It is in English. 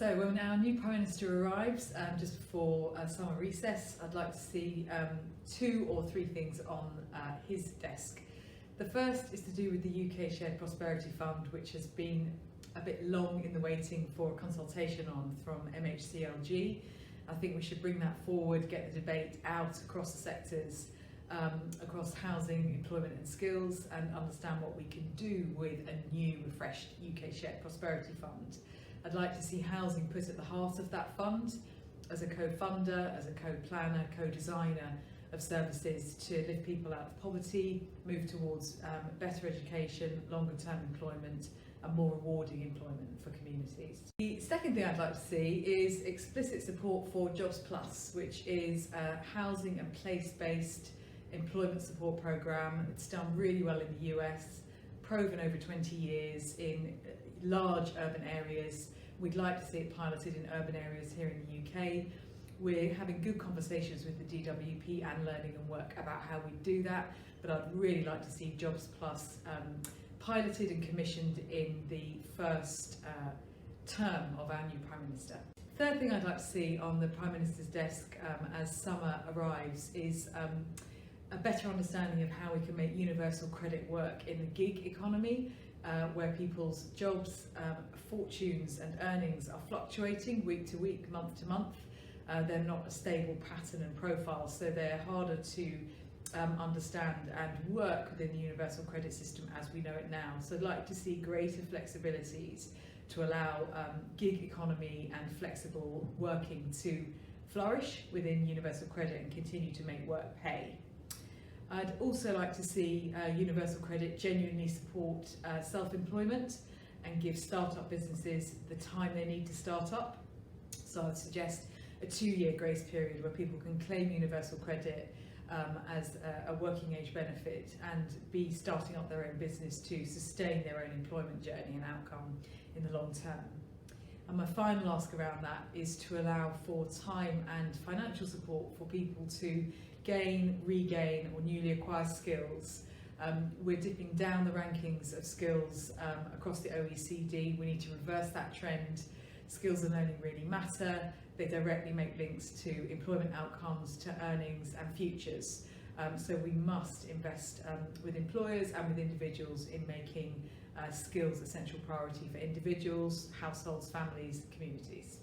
So when our new Prime Minister arrives, just before summer recess, I'd like to see 2 or 3 things on his desk. The first is to do with the UK Shared Prosperity Fund, which has been a bit long in the waiting for a consultation on from MHCLG. I think we should bring that forward, get the debate out across the sectors, across housing, employment and skills, and understand what we can do with a new, refreshed UK Shared Prosperity Fund. I'd like to see housing put at the heart of that fund as a co-funder, as a co-planner, co-designer of services to lift people out of poverty, move towards better education, longer term employment and more rewarding employment for communities. The second thing I'd like to see is explicit support for Jobs Plus, which is a housing and place-based employment support programme. It's done really well in the US, proven over 20 years in large urban areas. We'd like to see it piloted in urban areas here in the UK. We're having good conversations with the DWP and Learning and Work about how we do that, but I'd really like to see Jobs Plus piloted and commissioned in the first term of our new Prime Minister. Third thing I'd like to see on the Prime Minister's desk as summer arrives is a better understanding of how we can make universal credit work in the gig economy, where people's jobs, fortunes and earnings are fluctuating week to week, month to month. They're not a stable pattern and profile, so they're harder to understand and work within the universal credit system as we know it now. So I'd like to see greater flexibilities to allow gig economy and flexible working to flourish within universal credit and continue to make work pay. I'd also like to see universal credit genuinely support self-employment and give start-up businesses the time they need to start up. So I'd suggest a 2-year grace period where people can claim universal credit as a working age benefit and be starting up their own business to sustain their own employment journey and outcome in the long term. And my final ask around that is to allow for time and financial support for people to gain, regain or newly acquire skills. We're dipping down the rankings of skills across the OECD. We need to reverse that trend. Skills and learning really matter. They directly make links to employment outcomes, to earnings and futures. So we must invest with employers and with individuals in making skills a central priority for individuals, households, families, communities.